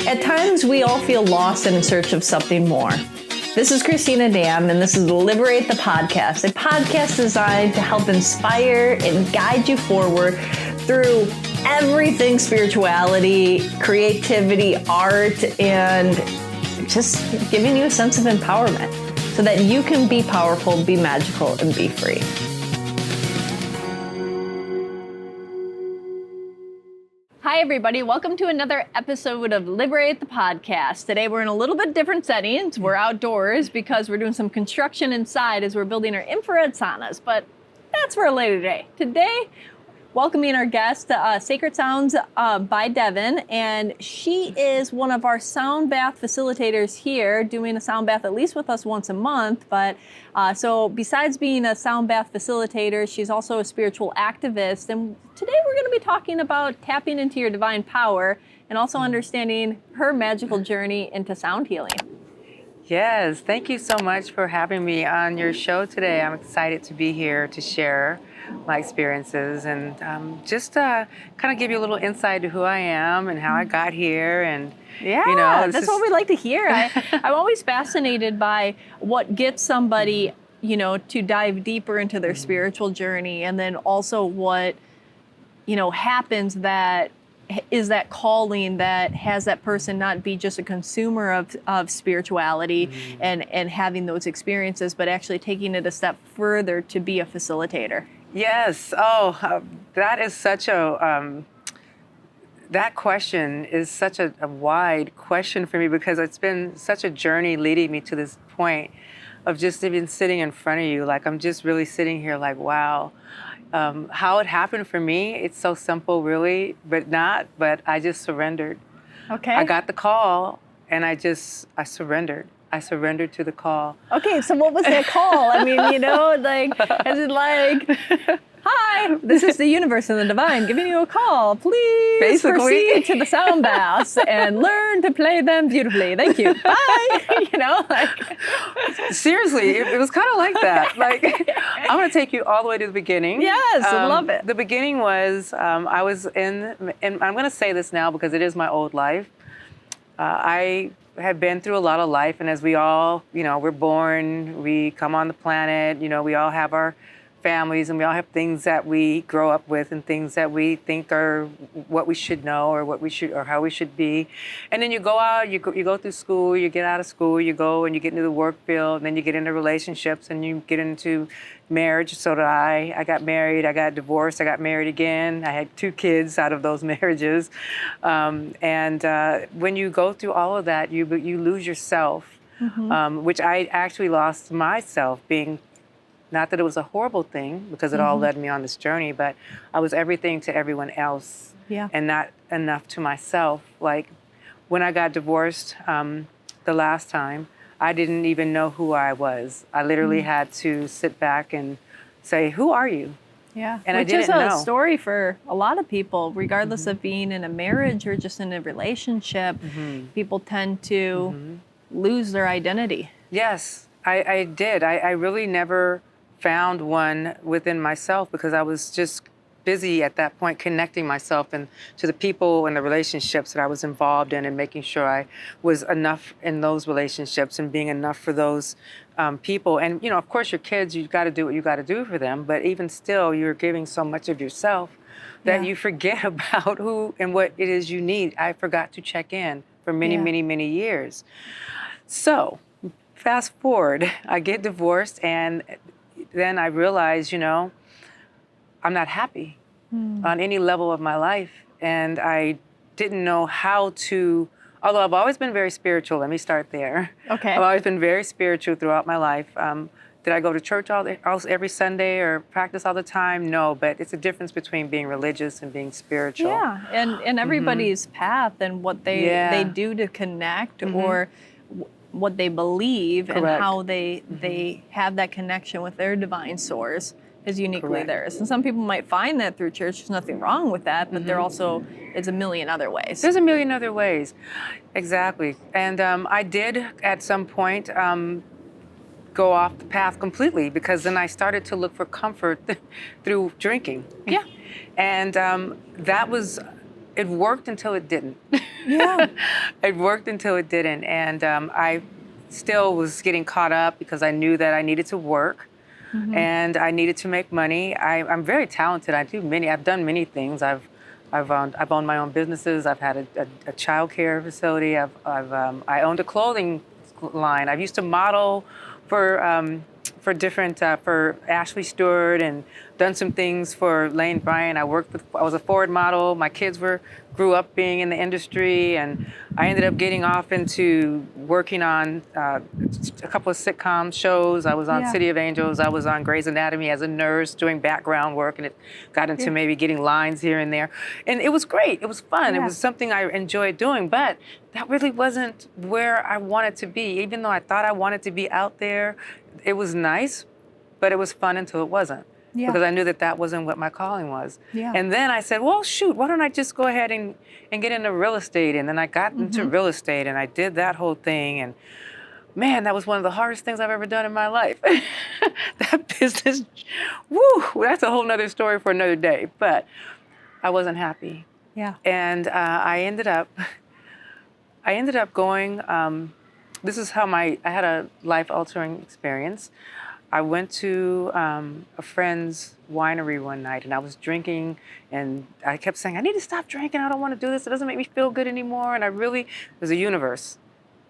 At times, we all feel lost and in search of something more. This is Cristina, and this is Liberate the podcast, a podcast designed to help inspire and guide you forward through everything spirituality, creativity, art, and just giving you a sense of empowerment so that you can be powerful, be magical, and be free. Hi, everybody. Welcome to another episode of Liberate the podcast. Today, we're in a little bit different settings. We're outdoors because we're doing some construction inside as we're building our infrared saunas, but that's for a later day. Today, welcoming our guest, Sacred Sounds by Devon, and she is one of our sound bath facilitators here, doing a sound bath at least with us once a month. But so besides being a sound bath facilitator, she's also a spiritual activist. And today we're going to be talking about tapping into your divine power and also understanding her magical journey into sound healing. Yes, thank you so much for having me on your show today. I'm excited to be here to share my experiences and just kind of give you a little insight to who I am and how I got here. And yeah, that's what we like to hear. I'm always fascinated by what gets somebody, to dive deeper into their spiritual journey, and then also what, happens that is that calling that has that person not be just a consumer of spirituality and having those experiences, but actually taking it a step further to be a facilitator. Yes. That is such a, that question is such a wide question for me because it's been such a journey leading me to this point of just even sitting in front of you. Like, I'm just really sitting here like, wow. How it happened for me, it's so simple really, but I just surrendered. Okay. I got the call and I surrendered. I surrendered to the call. Okay, so what was that call? I mean, is it like, hi, this is the universe and the divine giving you a call. Please Basically. Proceed to the sound baths and learn to play them beautifully. Thank you. Bye. Seriously, it was kind of like that. Like, I'm going to take you all the way to the beginning. Yes, I love it. The beginning was, I was and I'm going to say this now because it is my old life. I had been through a lot of life, and as we all, we're born, we come on the planet, we all have our families, and we all have things that we grow up with and things that we think are what we should know or how we should be. And then you go out, you go through school, you get out of school, you go and you get into the work field, and then you get into relationships and you get into marriage. So did I. I got married, I got divorced, I got married again. I had 2 kids out of those marriages. When you go through all of that, you lose yourself, which I actually lost myself, being not that it was a horrible thing because it all led me on this journey, but I was everything to everyone else and not enough to myself. Like when I got divorced the last time, I didn't even know who I was. I literally had to sit back and say, who are you? Yeah, and which I didn't is a know. story for a lot of people, regardless of being in a marriage or just in a relationship. People tend to lose their identity. Yes, I did. I really never found one within myself because I was just busy at that point connecting myself and to the people and the relationships that I was involved in and making sure I was enough in those relationships and being enough for those people. And, of course, your kids, you've got to do what you got to do for them. But even still, you're giving so much of yourself that you forget about who and what it is you need. I forgot to check in for many, many, many years. So fast forward, I get divorced, and then I realized, I'm not happy on any level of my life. And I didn't know how to, although I've always been very spiritual, let me start there. Okay. I've always been very spiritual throughout my life. Did I go to church every Sunday or practice all the time? No, but it's a difference between being religious and being spiritual. Yeah, and everybody's path and what they do to connect or what they believe and how they have that connection with their divine source is uniquely theirs. And some people might find that through church. There's nothing wrong with that, but there also is a million other ways. There's a million other ways. Exactly. And I did at some point go off the path completely because then I started to look for comfort through drinking. Yeah. And that was it worked until it didn't. Yeah. It worked until it didn't. And I still was getting caught up because I knew that I needed to work and I needed to make money. I'm very talented. I've done many things. I've owned my own businesses. I've had a child care facility. I owned a clothing line. I used to model for different for Ashley Stewart and done some things for Lane Bryant. I was a Ford model. My kids grew up being in the industry, and I ended up getting off into working on a couple of sitcom shows. I was on City of Angels. I was on Grey's Anatomy as a nurse doing background work, and it got into maybe getting lines here and there. And it was great. It was fun. It was something I enjoyed doing, but that really wasn't where I wanted to be. Even though I thought I wanted to be out there, it was nice, but it was fun until it wasn't. Yeah. Because I knew that wasn't what my calling was. Yeah. And then I said, well, shoot, why don't I just go ahead and get into real estate? And then I got into real estate, and I did that whole thing. And man, that was one of the hardest things I've ever done in my life. That business, woo, that's a whole nother story for another day. But I wasn't happy. Yeah. And I ended up going, this is how I had a life-altering experience. I went to a friend's winery one night, and I was drinking, and I kept saying, I need to stop drinking. I don't want to do this. It doesn't make me feel good anymore. And the universe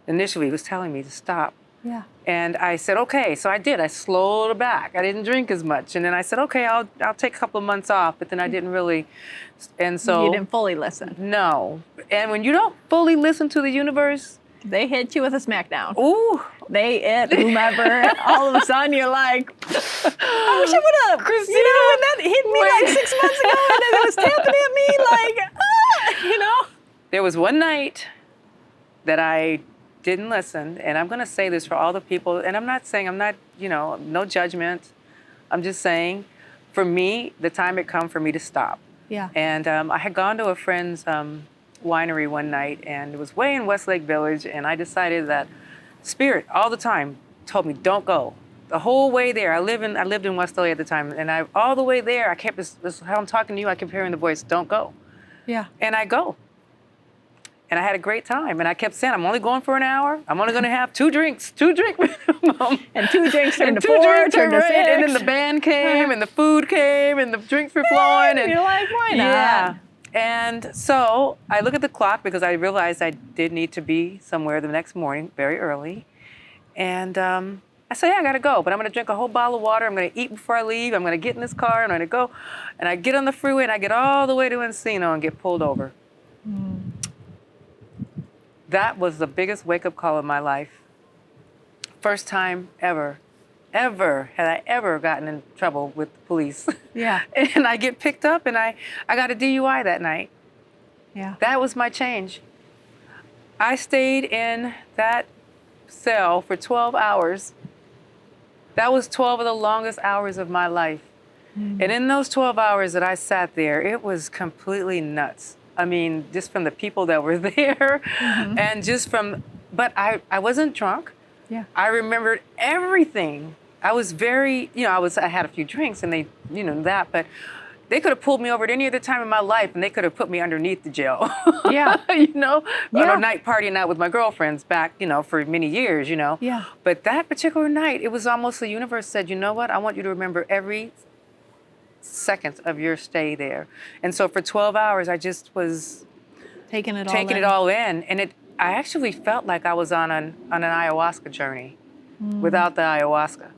initially was telling me to stop. Yeah. And I said, okay. So I did. I slowed it back. I didn't drink as much. And then I said, okay, I'll take a couple of months off. But then I didn't really. And so. You didn't fully listen. No. And when you don't fully listen to the universe. They hit you with a smackdown. Ooh. Whomever. All of a sudden you're like, I wish I would have. Cristina, when that hit me like 6 months ago and it was tapping at me like, There was one night that I didn't listen, and I'm going to say this for all the people, and I'm not, no judgment. I'm just saying, for me, the time had come for me to stop. Yeah. And I had gone to a friend's winery one night, and it was way in Westlake Village, and I decided that Spirit all the time told me, don't go. The whole way there, I lived in West LA at the time, and all the way there, I kept, this is how I'm talking to you, I kept hearing the voice, don't go. Yeah. And I go. And I had a great time. And I kept saying, I'm only going for an hour. I'm only going to have 2 drinks minimum. And 2 drinks turned to 4, turned to 6. And then the band came, and the food came, and the drinks were flowing. And you're like, why not? Yeah. And so I look at the clock because I realized I did need to be somewhere the next morning, very early. And I said, yeah, I got to go. But I'm going to drink a whole bottle of water. I'm going to eat before I leave. I'm going to get in this car. I'm going to go. And I get on the freeway, and I get all the way to Encino and get pulled over. That was the biggest wake-up call of my life. First time ever had I ever gotten in trouble with the police. Yeah. And I get picked up, and I got a DUI that night. Yeah. That was my change. I stayed in that cell for 12 hours. That was 12 of the longest hours of my life. And in those 12 hours that I sat there, it was completely nuts. I mean, just from the people that were there and just but I wasn't drunk. Yeah. I remembered everything. I was very, I had a few drinks and they, that, but they could have pulled me over at any other time in my life and they could have put me underneath the jail. Yeah. On a night partying out with my girlfriends back, for many years, Yeah. But that particular night, it was almost the universe said, you know what? I want you to remember every second of your stay there. And so for 12 hours, I just was taking it all in. And I actually felt like I was on an ayahuasca journey without the ayahuasca.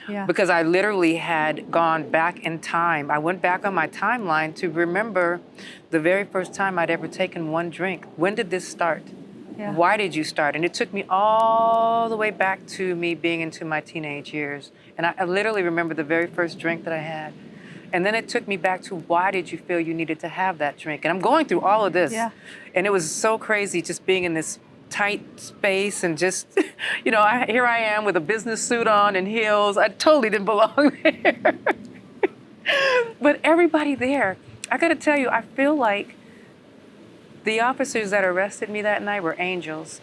Yeah. Because I literally had gone back in time. I went back on my timeline to remember the very first time I'd ever taken one drink. When did this start? Yeah. Why did you start? And it took me all the way back to me being into my teenage years. And I literally remember the very first drink that I had. And then it took me back to why did you feel you needed to have that drink? And I'm going through all of this. Yeah. And it was so crazy just being in this tight space and just, here I am with a business suit on and heels. I totally didn't belong there. But everybody there, I got to tell you, I feel like the officers that arrested me that night were angels.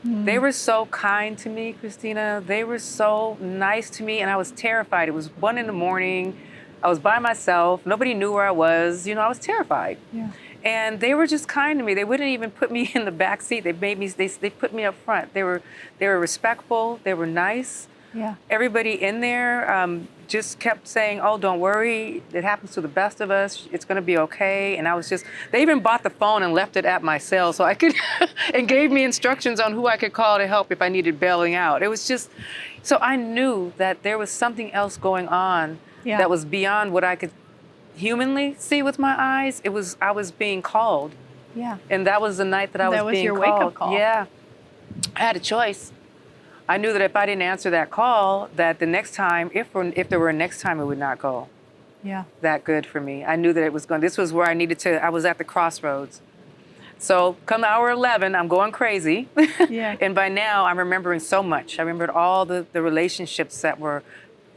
They were so kind to me, Cristina. They were so nice to me, and I was terrified. It was 1 a.m. I was by myself. Nobody knew where I was. I was terrified. Yeah. And they were just kind to me. They wouldn't even put me in the back seat. They put me up front. They were respectful. They were nice. Yeah. Everybody in there just kept saying, "Oh, don't worry. It happens to the best of us. It's going to be okay." And I was just, they even bought the phone and left it at my cell so I could, and gave me instructions on who I could call to help if I needed bailing out. It was just, so I knew that there was something else going on that was beyond what I could humanly see with my eyes. I was being called. Yeah. And that was the night that I was being called. That was your wake-up call. Yeah. I had a choice. I knew that if I didn't answer that call, that the next time, if there were a next time, it would not go that good for me. I knew that it was going, this was where I needed to, I was at the crossroads. So come hour 11, I'm going crazy. Yeah. And by now, I'm remembering so much. I remembered all the relationships that were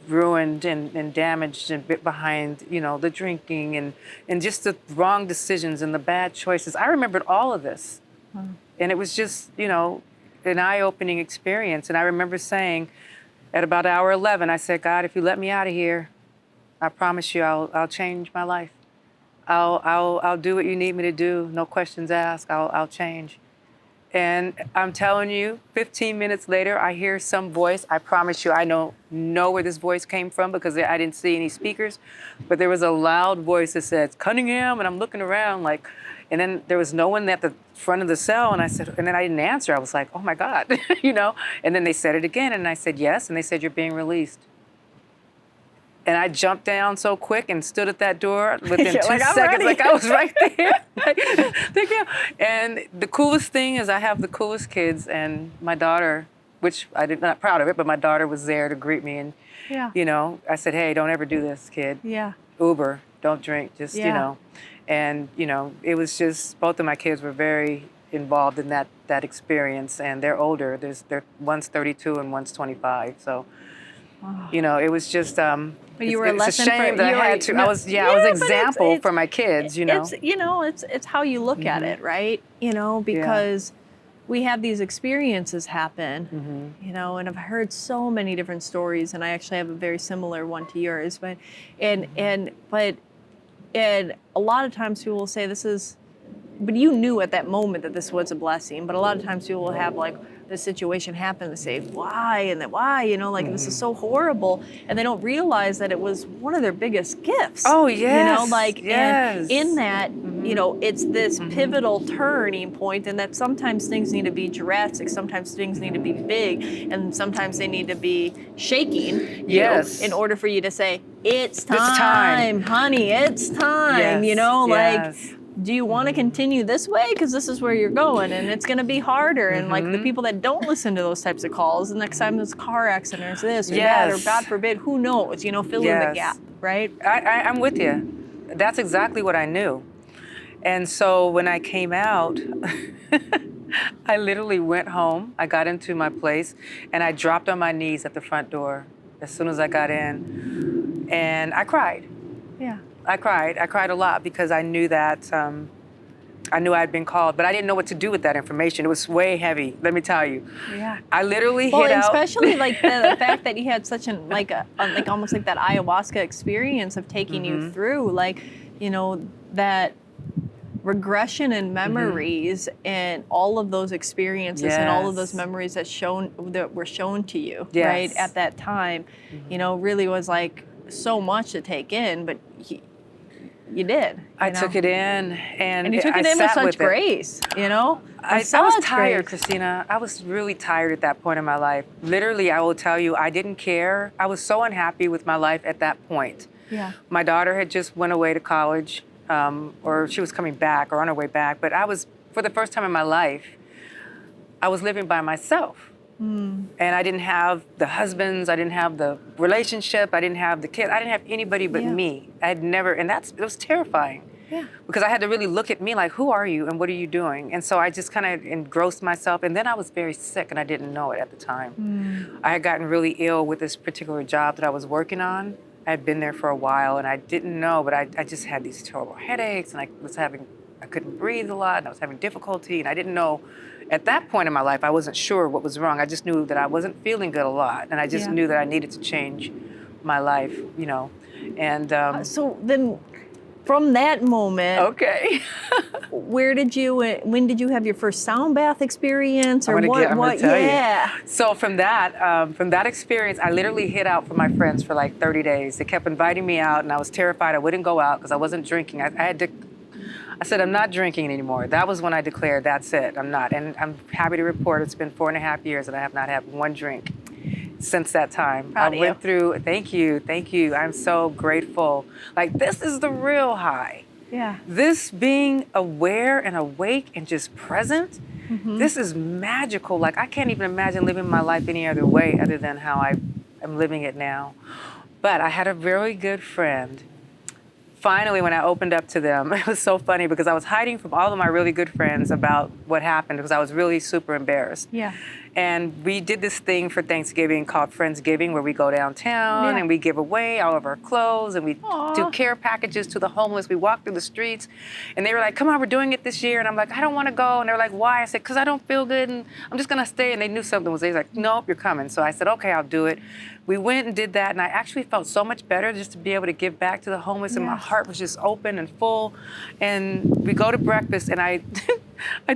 ruined and damaged and bit behind, you know, the drinking and just the wrong decisions and the bad choices. I remembered all of this. And it was just, you know, an eye-opening experience. And I remember saying at about hour 11, I said, "God, if you let me out of here, I promise you I'll change my life. I'll do what you need me to do. No questions asked. I'll change." And I'm telling you, 15 minutes later, I hear some voice. I promise you, I don't know where this voice came from because I didn't see any speakers, but there was a loud voice that said, "Cunningham," and I'm looking around like, and then there was no one at the front of the cell, and I said, and then I didn't answer. I was like, "Oh my God," you know? And then they said it again, and I said, "Yes," and they said, "You're being released." And I jumped down so quick and stood at that door within 2 seconds, ready. like I was right there. Thank you. And the coolest thing is I have the coolest kids, and my daughter, which I'm not proud of it, but my daughter was there to greet me. And, you know, I said, "Hey, don't ever do this, kid. Yeah. Uber, don't drink, just, you Yeah. know." And, you know, it was just, both of my kids were very involved in that experience, and they're older. One's 32 and one's 25. So, you know, it was just, But you were a it's lesson a shame for that you. I had to. No, I was but example for my kids. You know, it's how you look at it, right? You know, because we have these experiences happen. You know, and I've heard so many different stories, and I actually have a very similar one to yours. But and a lot of times people will say this is, but you knew at that moment that this was a blessing. But a lot of times people will have like this situation happen and say, "Why?" and then "Why?" You know, like this is so horrible, and they don't realize that it was one of their biggest gifts. Oh, yes. You know, like yes. and in that, you know, it's this pivotal turning point, and that sometimes things need to be drastic, sometimes things need to be big, and sometimes they need to be shaking. You know, in order for you to say, "It's time, honey, it's time." Yes. You know, Yes. like. Do you want to continue this way? Because this is where you're going, and it's going to be harder. And like the people that don't listen to those types of calls, the next time there's a car accident, or this or that, or God forbid, who knows? You know, fill in the gap, right? I'm with you. That's exactly what I knew. And so when I came out, I literally went home. I got into my place, and I dropped on my knees at the front door as soon as I got in, and I cried. Yeah. I cried. I cried a lot because I knew that I knew I'd been called, but I didn't know what to do with that information. It was way heavy, let me tell you. Yeah. I literally Well, hit and out. especially like the fact that you had such an like almost like that ayahuasca experience of taking you through, like, you know, that regression in memories and all of those experiences and all of those memories that were shown to you, right, at that time, you know, really was like so much to take in, but you did. I took it in, and you took it in with such grace, you know? I was tired, Cristina. I was really tired at that point in my life. Literally, I will tell you, I didn't care. I was so unhappy with my life at that point. Yeah. My daughter had just went away to college, or she was coming back or on her way back, but I was, for the first time in my life, I was living by myself. And I didn't have the husbands, I didn't have the relationship, I didn't have the kids, I didn't have anybody but me. I had never, and it was terrifying. Yeah. Because I had to really look at me like, who are you and what are you doing? And so I just kind of engrossed myself, and then I was very sick and I didn't know it at the time. I had gotten really ill with this particular job that I was working on. I had been there for a while and I didn't know, but I just had these terrible headaches, and I couldn't breathe a lot, and I was having difficulty, and I didn't know. At that point in my life, I wasn't sure what was wrong. I just knew that I wasn't feeling good a lot, and I just knew that I needed to change my life, you know. And so then, from that moment, Okay. when did you have your first sound bath experience, or I'm gonna tell you. So from that experience, I literally hid out from my friends for like 30 days. They kept inviting me out, and I was terrified I wouldn't go out because I wasn't drinking. I said, I'm not drinking anymore. That was when I declared, that's it, I'm not. And I'm happy to report it's been 4.5 years and I have not had one drink since that time. Proud of you. Went through, thank you. I'm so grateful. Like, this is the real high. Yeah. This being aware and awake and just present, this is magical. Like, I can't even imagine living my life any other way other than how I am living it now. But I had a very good friend. Finally, when I opened up to them, it was so funny because I was hiding from all of my really good friends about what happened because I was really super embarrassed. Yeah. And we did this thing for Thanksgiving called Friendsgiving, where we go downtown and we give away all of our clothes and we do care packages to the homeless. We walk through the streets and they were like, come on, we're doing it this year. And I'm like, I don't want to go. And they were like, why? I said, because I don't feel good and I'm just going to stay. And they knew something was there. They were like, nope, you're coming. So I said, okay, I'll do it. We went and did that, and I actually felt so much better just to be able to give back to the homeless, and my heart was just open and full. And we go to breakfast, and I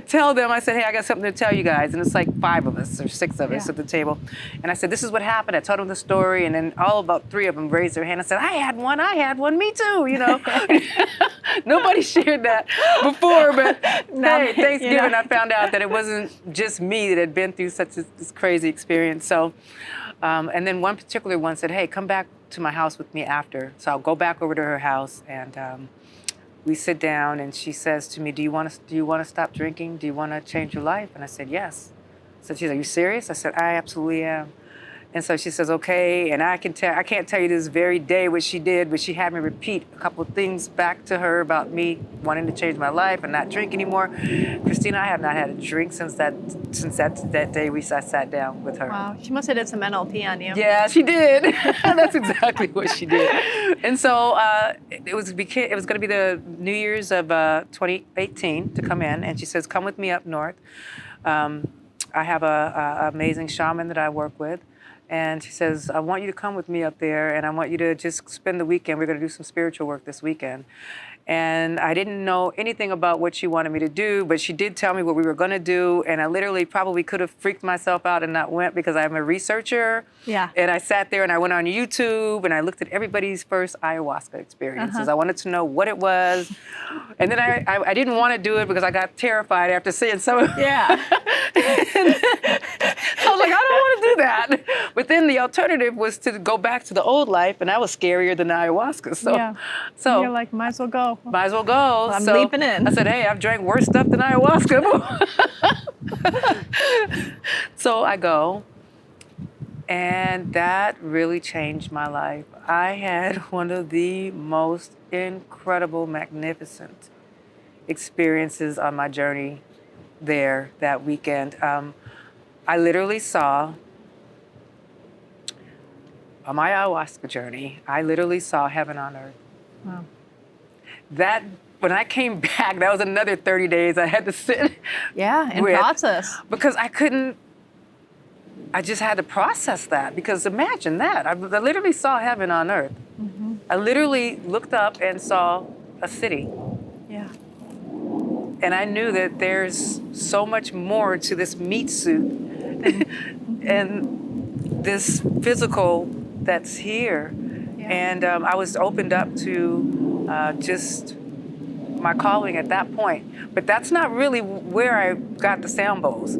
tell them, I said, hey, I got something to tell you guys. And it's like 5 of us or 6 of us at the table. And I said, this is what happened. I told them the story, and then all about 3 of them raised their hand and said, I had one, me too, you know. Nobody shared that before, but hey, Thanksgiving, I found out that it wasn't just me that had been through such this crazy experience. So. And then one particular one said, hey, come back to my house with me after. So I'll go back over to her house, and we sit down, and she says to me, do you want to stop drinking? Do you want to change your life? And I said, yes. So she's like, are you serious? I said, I absolutely am. And so she says, okay, and I can't tell you this very day what she did, but she had me repeat a couple of things back to her about me wanting to change my life and not drink anymore. Cristina, I have not had a drink since that day I sat down with her. Wow, she must have did some NLP on you. Yeah, she did. That's exactly what she did. And so it was going to be the New Year's of 2018 to come in, and she says, come with me up north. I have a amazing shaman that I work with. And she says, I want you to come with me up there, and I want you to just spend the weekend. We're going to do some spiritual work this weekend. And I didn't know anything about what she wanted me to do, but she did tell me what we were going to do. And I literally probably could have freaked myself out and not went because I'm a researcher. Yeah. And I sat there and I went on YouTube and I looked at everybody's first ayahuasca experiences. I wanted to know what it was. And then I didn't want to do it because I got terrified after seeing some of it. Yeah. I was like, I don't want to do that. But then the alternative was to go back to the old life, and that was scarier than the ayahuasca. So you're like, might as well go. Might as well go. Well, I'm leaping in. I said, hey, I've drank worse stuff than ayahuasca. So I go, and that really changed my life. I had one of the most incredible, magnificent experiences on my journey there that weekend. I literally saw, on my ayahuasca journey, I literally saw heaven on earth. Wow. That, when I came back, that was another 30 days I had to sit and process. Because I just had to process that. Because imagine that. I literally saw heaven on earth. Mm-hmm. I literally looked up and saw a city. Yeah. And I knew that there's so much more to this meat suit and this physical that's here. Yeah. And I was opened up to just my calling at that point. But that's not really where I got the sound bowls.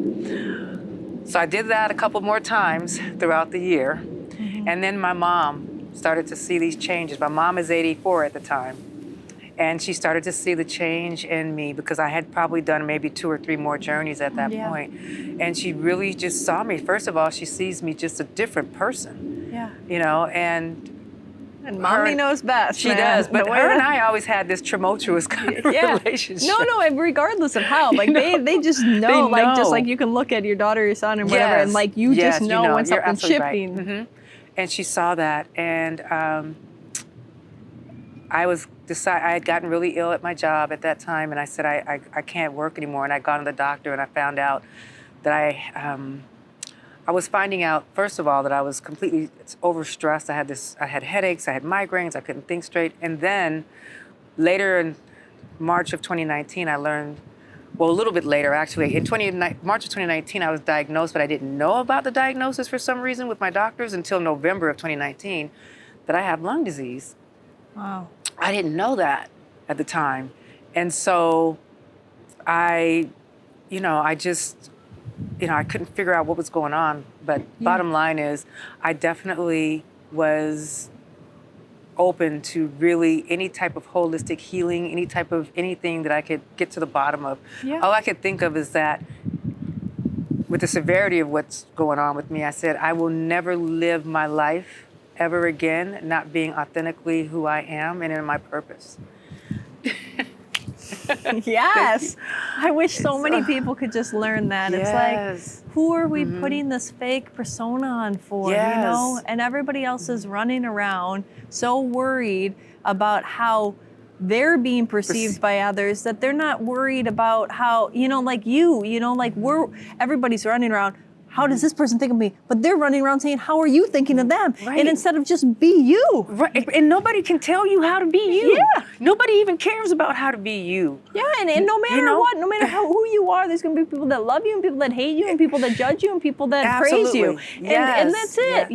So I did that a couple more times throughout the year. Mm-hmm. And then my mom started to see these changes. My mom is 84 at the time. And she started to see the change in me because I had probably done maybe 2 or 3 more journeys at that point. And she really just saw me. First of all, she sees me just a different person. Yeah. You know, and mommy knows best. She does. But her and I always had this tumultuous kind of relationship. No, regardless of how. Like they just know. Like just like you can look at your daughter, your son, and whatever, and like you just know when something's shifting. Right. Mm-hmm. And she saw that, and I had gotten really ill at my job at that time, and I said, I can't work anymore. And I'd gone to the doctor, and I found out that I was finding out, first of all, that I was completely overstressed. I had headaches, I had migraines, I couldn't think straight. And then later in March of 2019, I learned, well, a little bit later, actually. In March of 2019, I was diagnosed, but I didn't know about the diagnosis for some reason with my doctors until November of 2019, that I have lung disease. Wow. I didn't know that at the time. And so I couldn't figure out what was going on. But bottom line is, I definitely was open to really any type of holistic healing, any type of anything that I could get to the bottom of. Yeah. All I could think of is that with the severity of what's going on with me, I said, I will never live my life ever again not being authentically who I am and in my purpose. Yes. I wish so many people could just learn that. Yes. It's like, who are we putting this fake persona on for, Yes. you know? And everybody else is running around so worried about how they're being perceived by others that they're not worried about how, like everybody's running around, how does this person think of me? But they're running around saying, how are you thinking of them? Right. And instead of just be you. Right. And nobody can tell you how to be you. Yeah. Nobody even cares about how to be you. Yeah, and no matter what, no matter who you are, there's going to be people that love you and people that hate you and people that judge you and people that praise you. And that's it,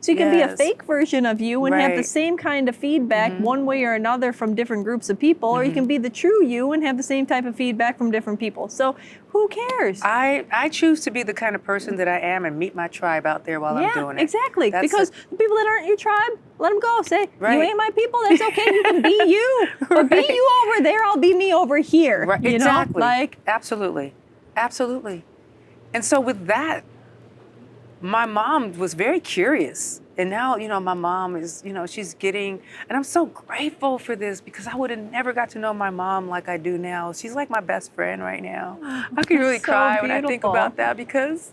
so you can be a fake version of you and have the same kind of feedback one way or another from different groups of people, or you can be the true you and have the same type of feedback from different people. So who cares? I choose to be the kind of person that I am and meet my tribe out there while I'm doing it. Exactly. Because the people that aren't your tribe, let them go. Say, you ain't my people, that's okay. You can be you. But be you over there, I'll be me over here. Right. You exactly. know? Absolutely. Absolutely. And so with that, my mom was very curious. And now, my mom is, she's getting, and I'm so grateful for this because I would have never got to know my mom like I do now. She's like my best friend right now. I can really cry when I think about that because,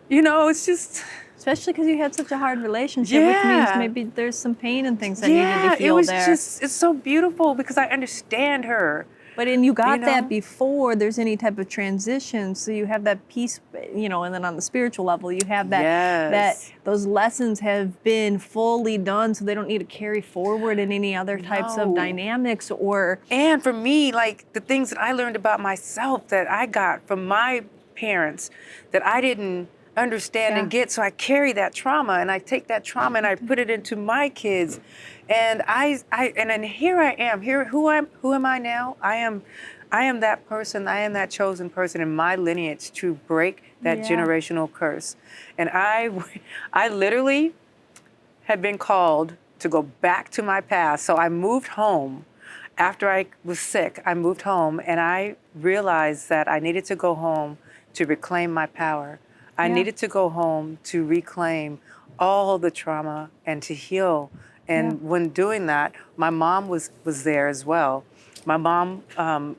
it's just. Especially because you had such a hard relationship, which means maybe there's some pain and things that needed to heal there. It's so beautiful because I understand her. But you got that before there's any type of transition, so you have that peace, and then on the spiritual level, you have that those lessons have been fully done, so they don't need to carry forward in any other types of dynamics or. And for me, like the things that I learned about myself that I got from my parents that I didn't understand and get, so I carry that trauma and I take that trauma and I put it into my kids. And then here I am. Who am I now? I am that person. I am that chosen person in my lineage to break that generational curse. And I literally had been called to go back to my past. So I moved home after I was sick. I moved home and I realized that I needed to go home to reclaim my power. I needed to go home to reclaim all the trauma and to heal. And when doing that, my mom was there as well. My mom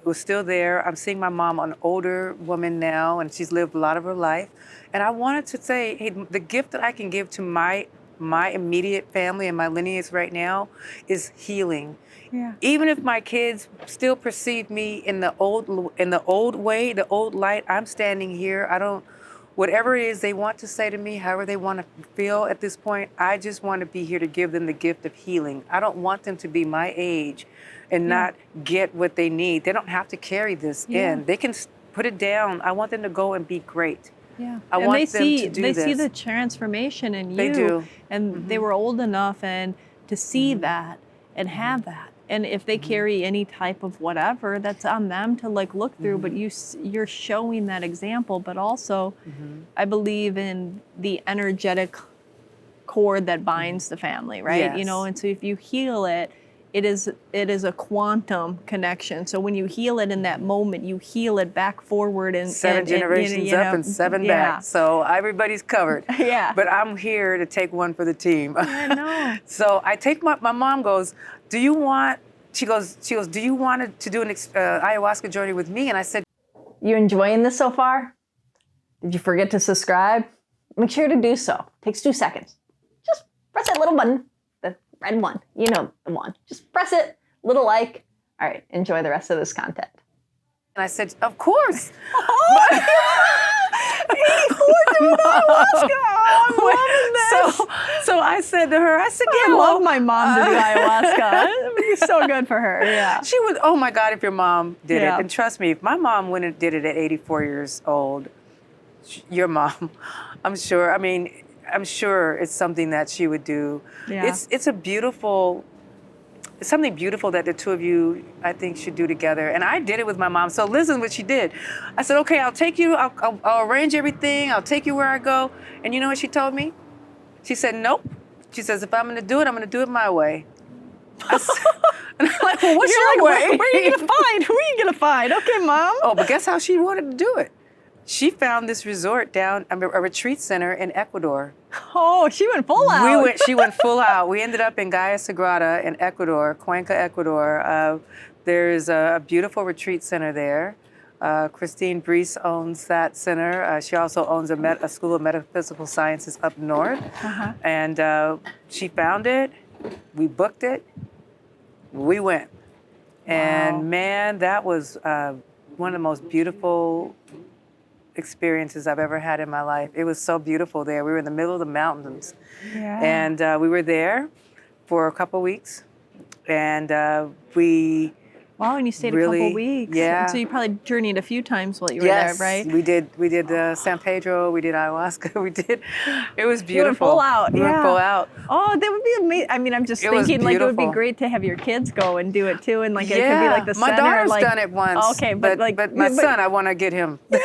was still there. I'm seeing my mom, an older woman now, and she's lived a lot of her life. And I wanted to say, hey, the gift that I can give to my immediate family and my lineage right now is healing. Yeah. Even if my kids still perceive me in the old way, the old light, I'm standing here. Whatever it is they want to say to me, however they want to feel at this point, I just want to be here to give them the gift of healing. I don't want them to be my age and not get what they need. They don't have to carry this in. They can put it down. I want them to go and be great. Yeah. I want them to do this. They see the transformation in you. They do. And they were old enough and to see that and have that. And if they carry any type of whatever, that's on them to look through. But you're showing that example. But also, I believe in the energetic cord that binds the family, right? Yes. And so if you heal it, it is a quantum connection. So when you heal it in that moment, you heal it back forward and 7 generations up and 7 back. So everybody's covered. But I'm here to take one for the team. I know. So I take my mom goes, do you want to do an ayahuasca journey with me? And I said, you enjoying this so far? Did you forget to subscribe? Make sure to do so. Takes 2 seconds. Just press that little button, the red one. You know the one. Just press it, little like. All right, enjoy the rest of this content. And I said, of course. Oh, 84 ayahuasca! I'm loving this. So I said to her, I said, I love my mom to do ayahuasca. It would be so good for her. Yeah. She would, oh my God, if your mom did Yeah. it. And trust me, if my mom went and did it at 84 years old, your mom, I'm sure, I'm sure it's something that she would do. Yeah. It's something beautiful that the two of you, I think, should do together. And I did it with my mom. So listen what she did. I said, okay, I'll take you, I'll arrange everything. I'll take you where I go. And you know what she told me? She said, nope. She says, if I'm going to do it, I'm going to do it my way. And I'm like, well, what's your way? Where are you going to find? Who are you going to find? Okay, Mom. Oh, but guess how she wanted to do it? She found this resort down, a retreat center in Ecuador. Oh, she went full out. She went full out. We ended up in Gaia Sagrada in Ecuador, Cuenca, Ecuador. There's a beautiful retreat center there. Christine Brees owns that center. She also owns a School of Metaphysical Sciences up north. And she found it. We booked it. We went. And man, that was one of the most beautiful experiences I've ever had in my life. It was so beautiful there. We were in the middle of the mountains. Yeah. And we were there for a couple weeks. And we Wow, and you stayed really, a couple weeks. yeah. And so you probably journeyed a few times while you were Yes, there, right? we did San Pedro, we did ayahuasca, it was beautiful. You went full out. We yeah. went full out. Oh, that would be amazing. I mean, I'm just thinking like it would be beautiful. great to have your kids go and do it too, and like it could be Yeah, like the my center. daughter's like, done it once. Okay, but my son, I want to get him. like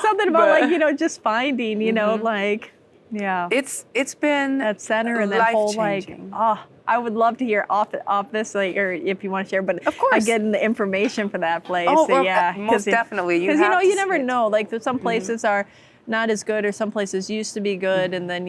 something about like just finding, like It's been that center and that whole like life-changing. I would love to hear off this, like, or if you want to share, but Of course. I get the information for that place. Oh, so, well, yeah, most definitely. Because you never know. Like, some places Mm-hmm. are not as good, or some places used to be good, and then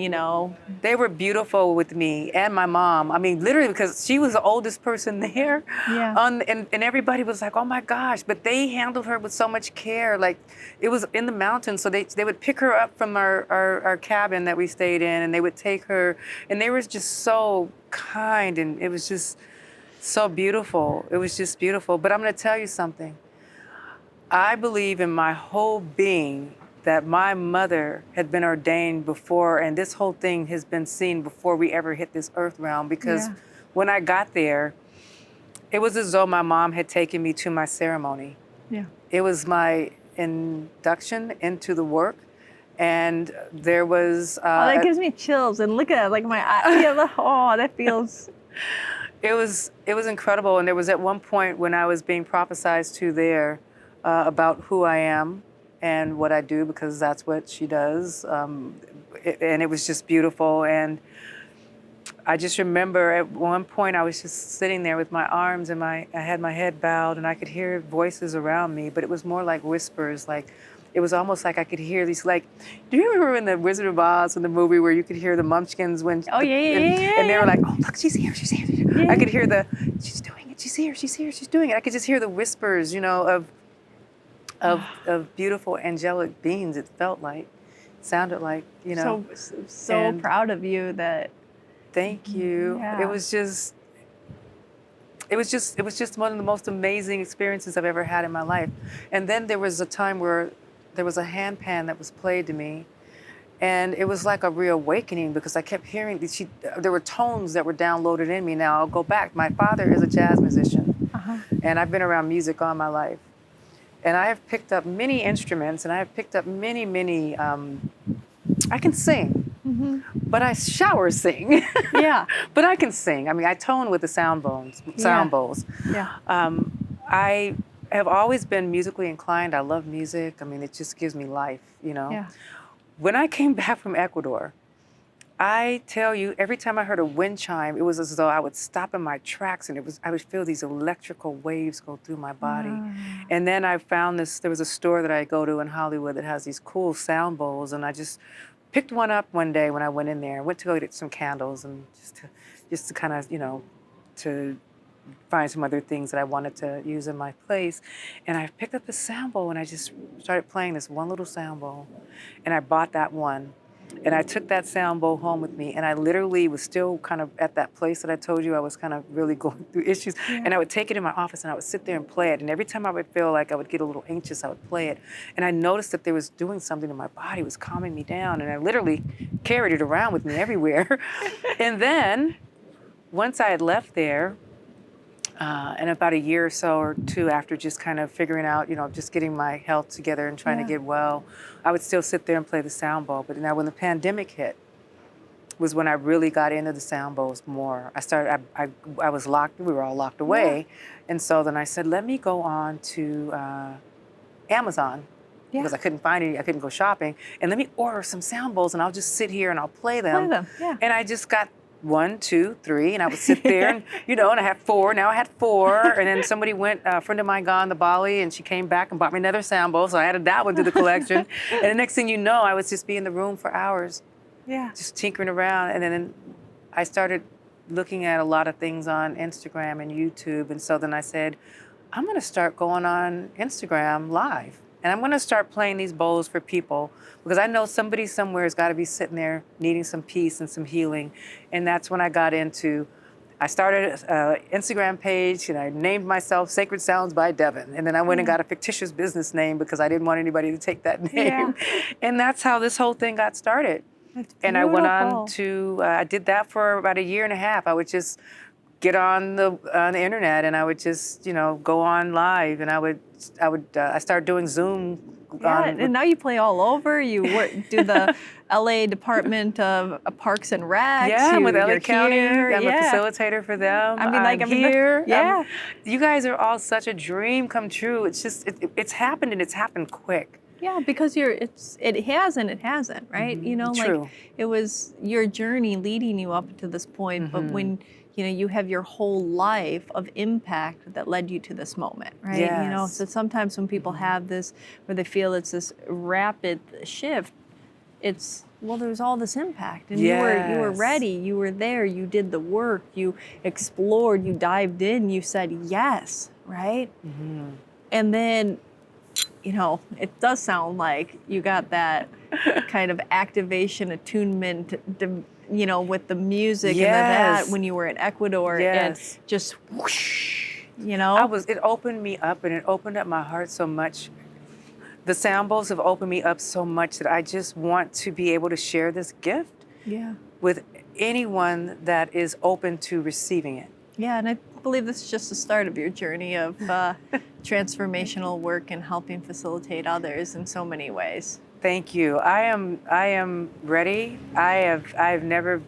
They were beautiful with me and my mom. I mean, literally, because she was the oldest person there. Yeah. And everybody was like, oh my gosh. But they handled her with so much care. Like, it was in the mountains, so they would pick her up from our cabin that we stayed in, and they would take her, and they were just so kind, and it was just so beautiful. It was just beautiful. But I'm going to tell you something. I believe in my whole being that my mother had been ordained before, and this whole thing has been seen before we ever hit this earth realm, because when I got there, it was as though my mom had taken me to my ceremony. Yeah. It was my induction into the work, and there was... that gives me chills, and look at it, like my eye. Yeah, that feels... It was incredible, and there was at one point when I was being prophesied to there about who I am and what I do, because that's what she does, and it was just beautiful. And I just remember at one point I was just sitting there with my arms and I had my head bowed, and I could hear voices around me, but it was more like whispers. Like, it was almost like I could hear these, like, do you remember in the Wizard of Oz, in the movie, where you could hear the Munchkins when... And they were like, oh, look, she's here, she's here. Yeah. I could hear she's doing it, she's here, she's doing it. I could just hear the whispers, of beautiful angelic beings. It felt like, sounded like, So proud of you that... Thank you. Yeah. It was just one of the most amazing experiences I've ever had in my life. And then there was a time where there was a handpan that was played to me, and it was like a reawakening, because I kept hearing there were tones that were downloaded in me. Now I'll go back. My father is a jazz musician, and I've been around music all my life. And I have picked up many instruments, and I have picked up many, I can sing, but I shower sing. Yeah. But I can sing. I mean, I tone with the sound bowls. Yeah. I have always been musically inclined. I love music. I mean, it just gives me life, Yeah. When I came back from Ecuador, I tell you, every time I heard a wind chime, it was as though I would stop in my tracks, and I would feel these electrical waves go through my body. And then I found there was a store that I go to in Hollywood that has these cool sound bowls, and I just picked one up one day when I went in there. I went to go get some candles, and just to kind of, to find some other things that I wanted to use in my place. And I picked up the sound bowl, and I just started playing this one little sound bowl. And I bought that one. And I took that sound bowl home with me, and I literally was still kind of at that place that I told you I was kind of really going through issues. Yeah. And I would take it in my office, and I would sit there and play it. And every time I would feel like I would get a little anxious, I would play it. And I noticed that there was doing something in my body, it was calming me down. And I literally carried it around with me everywhere. And then, once I had left there, and about a year or so or two after just kind of figuring out, just getting my health together and trying to get well, I would still sit there and play the sound bowl. But now when the pandemic hit, was when I really got into the sound bowls more. I was locked, we were all locked away. And so then I said, let me go on to Amazon, because I couldn't find any, I couldn't go shopping, and let me order some sound bowls and I'll just sit here and I'll play them. And I just got 1, 2, 3, and I would sit there and, and I had 4, now I had 4, and then somebody went, a friend of mine gone to Bali, and she came back and bought me another sound bowl, so I added that one to the collection. And the next thing you know, I would just be in the room for hours, just tinkering around. And then I started looking at a lot of things on Instagram and YouTube, and so then I said, I'm gonna start going on Instagram live. And I'm going to start playing these bowls for people, because I know somebody somewhere has got to be sitting there needing some peace and some healing. And that's when I started an Instagram page, and I named myself Sacred Sounds by Devon. And then I went and got a fictitious business name because I didn't want anybody to take that name. And that's how this whole thing got started. And I went on to, I did that for about a year and a half. I would just get on the internet, and I would just, go on live, and I started doing Zoom. And now you play all over. You do the LA Department of Parks and Recs. Yeah, with LA County. I'm a facilitator for them. I'm here. You guys are all such a dream come true. It's just, it's happened, and it's happened quick. Yeah, because it has and it hasn't, right? True. Like it was your journey leading you up to this point, but when you have your whole life of impact that led you to this moment, right? Yes. So sometimes when people have this, where they feel it's this rapid shift, it's, well, there's all this impact, and you were ready, you were there, you did the work, you explored, you dived in, you said yes, right? And then, it does sound like you got that kind of activation, attunement, with the music and that when you were in Ecuador, and just whoosh, It opened me up, and it opened up my heart so much. The sound bowls have opened me up so much that I just want to be able to share this gift with anyone that is open to receiving it. Yeah, and I believe this is just the start of your journey of transformational work and helping facilitate others in so many ways. Thank you. I am ready. I've never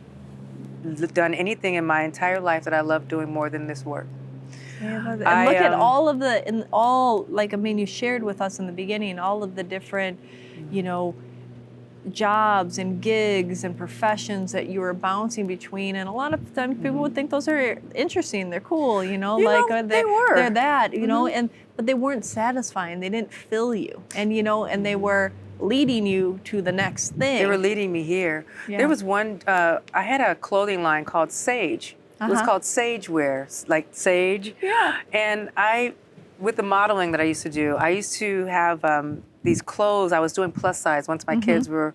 done anything in my entire life that I love doing more than this work. And look at all of you shared with us in the beginning, all of the different, jobs and gigs and professions that you were bouncing between, and a lot of times people would think those are interesting, they're cool, they were. They're that, but they weren't satisfying, they didn't fill you, and and they were leading you to the next thing. They were leading me here. There was one, I had a clothing line called Sage. It was called Sage Wear, like sage. And with the modeling that I used to do, I used to have these clothes. I was doing plus size once my kids were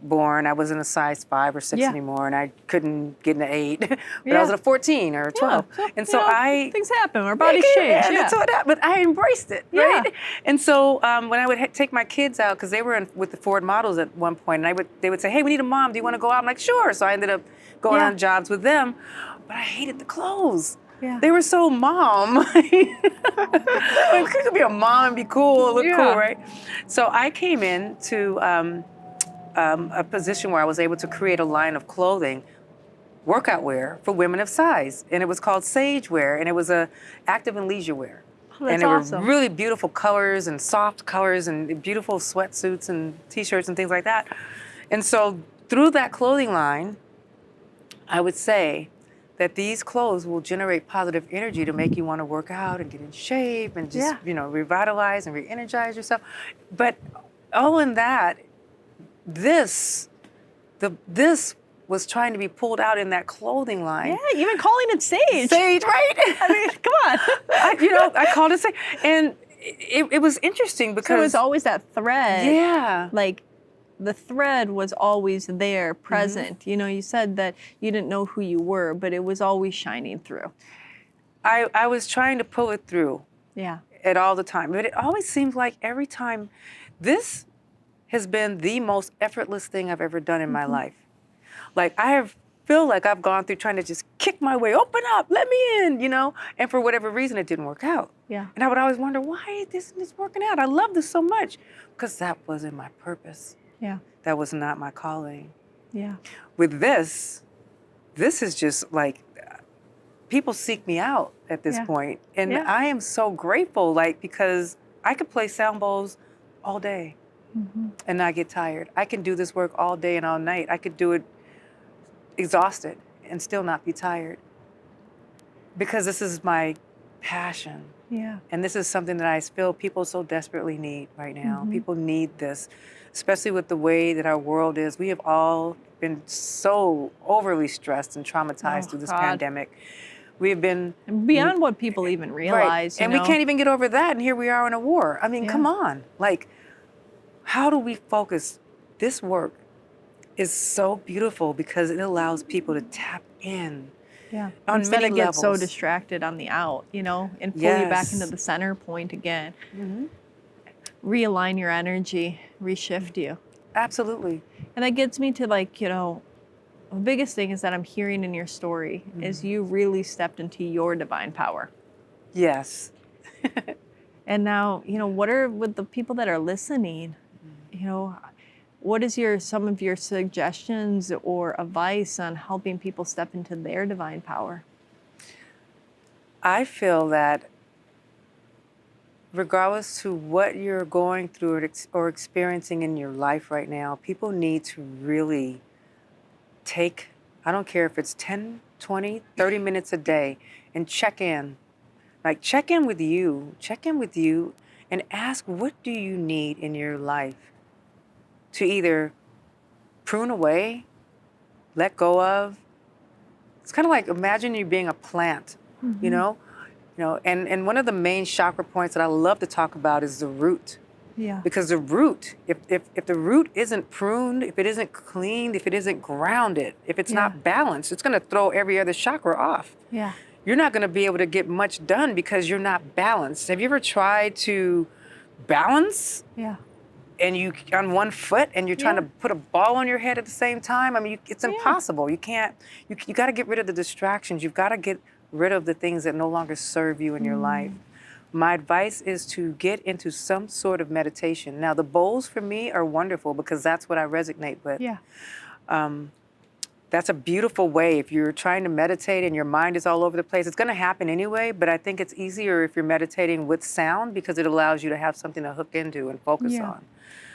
born. I wasn't a size 5 or 6 anymore, and I couldn't get an 8. But I was a 14 or a 12. And so things happen. Our bodies change. But I embraced it, right? And so when I would take my kids out, because they were with the Ford models at one point, and they would say, "Hey, we need a mom. Do you want to go out?" I'm like, "Sure." So I ended up going on jobs with them, but I hated the clothes. They were so mom. You could be a mom and be cool, look cool, right? So I came into a position where I was able to create a line of clothing, workout wear for women of size, and it was called Sage Wear, and it was a active and leisure wear. That's and there were really beautiful colors and soft colors and beautiful sweatsuits and t-shirts and things like that. And so through that clothing line, I would say that these clothes will generate positive energy to make you want to work out and get in shape and just, revitalize and re-energize yourself. But all in that, this was trying to be pulled out in that clothing line. Yeah, even calling it Sage. Sage, right? I mean, come on. I called it Sage. And it was interesting because... So it was always that thread. Yeah. Like, the thread was always there, present. You know, you said that you didn't know who you were, but it was always shining through. I was trying to pull it through. Yeah. It all the time. But it always seems like every time, this has been the most effortless thing I've ever done in my life. Like feel like I've gone through trying to just kick my way, open up, let me in, you know? And for whatever reason, it didn't work out. Yeah. And I would always wonder, why isn't this working out? I love this so much. Because that wasn't my purpose. Yeah. That was not my calling. Yeah. With this is just like, people seek me out at this point. And I am so grateful, like, because I could play sound bowls all day and not get tired. I can do this work all day and all night. I could do it exhausted and still not be tired. Because this is my passion. Yeah. And this is something that I feel people so desperately need right now. People need this, especially with the way that our world is. We have all been so overly stressed and traumatized through this pandemic. We have been beyond what people even realize. And we can't even get over that. And here we are in a war. I mean, come on. Like, how do we focus? This work is so beautiful because it allows people to tap in. Yeah. On Instead many of get so levels. distracted on the out, you know, and pull you back into the center point again. Realign your energy, reshift you. Absolutely. And that gets me to, like, you know, the biggest thing is that I'm hearing in your story is you really stepped into your divine power. Yes. And now, you know, what are, with the people that are listening, you know, what is some of your suggestions or advice on helping people step into their divine power? I feel that regardless to what you're going through or experiencing in your life right now, people need to really take, I don't care if it's 10, 20, 30 minutes a day, and check in. Like, check in with you and ask, what do you need in your life to either prune away, let go of? It's kind of like, imagine you being a plant, you know? And one of the main chakra points that I love to talk about is the root. Yeah. Because the root, if the root isn't pruned, if it isn't cleaned, if it isn't grounded, if it's not balanced, it's going to throw every other chakra off. Yeah. You're not going to be able to get much done because you're not balanced. Have you ever tried to balance? Yeah. And you on one foot and you're trying to put a ball on your head at the same time? I mean, it's impossible. You can't, you got to get rid of the distractions. You've got to get rid of the things that no longer serve you in your life. My advice is to get into some sort of meditation. Now, the bowls for me are wonderful because that's what I resonate with. Yeah. That's a beautiful way. If you're trying to meditate and your mind is all over the place, it's going to happen anyway, but I think it's easier if you're meditating with sound because it allows you to have something to hook into and focus on.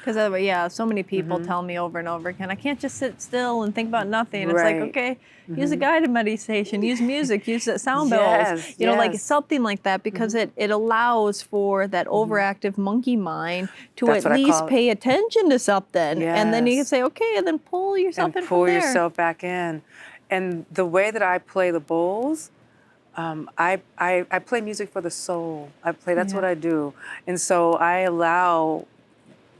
Because, so many people tell me over and over again, I can't just sit still and think about nothing. It's like, okay, use a guided meditation, use music, use sound bells, you know, like something like that, because it allows for that overactive monkey mind to That's at least pay attention to something. And then you can say, okay, and then pull yourself in pull from there. yourself back in. And the way that I play the bowls, I play music for the soul. That's what I do. And so I allow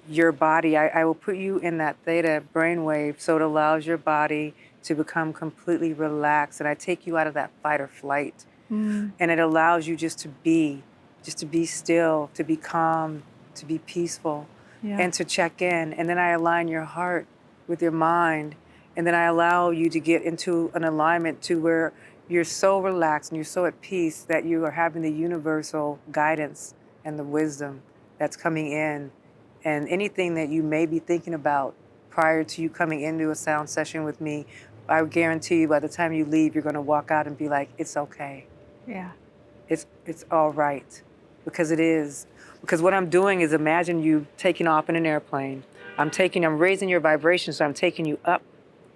your body, I will put you in that theta brainwave so it allows your body to become completely relaxed. And I take you out of that fight or flight. And it allows you just to be still, to be calm, to be peaceful, and to check in. And then I align your heart with your mind. And then I allow you to get into an alignment to where you're so relaxed and you're so at peace that you are having the universal guidance and the wisdom that's coming in. And anything that you may be thinking about prior to you coming into a sound session with me, I guarantee you by the time you leave, you're going to walk out and be like, it's okay. Yeah. It's all right. Because it is. Because what I'm doing is, imagine you taking off in an airplane. I'm raising your vibration, so I'm taking you up.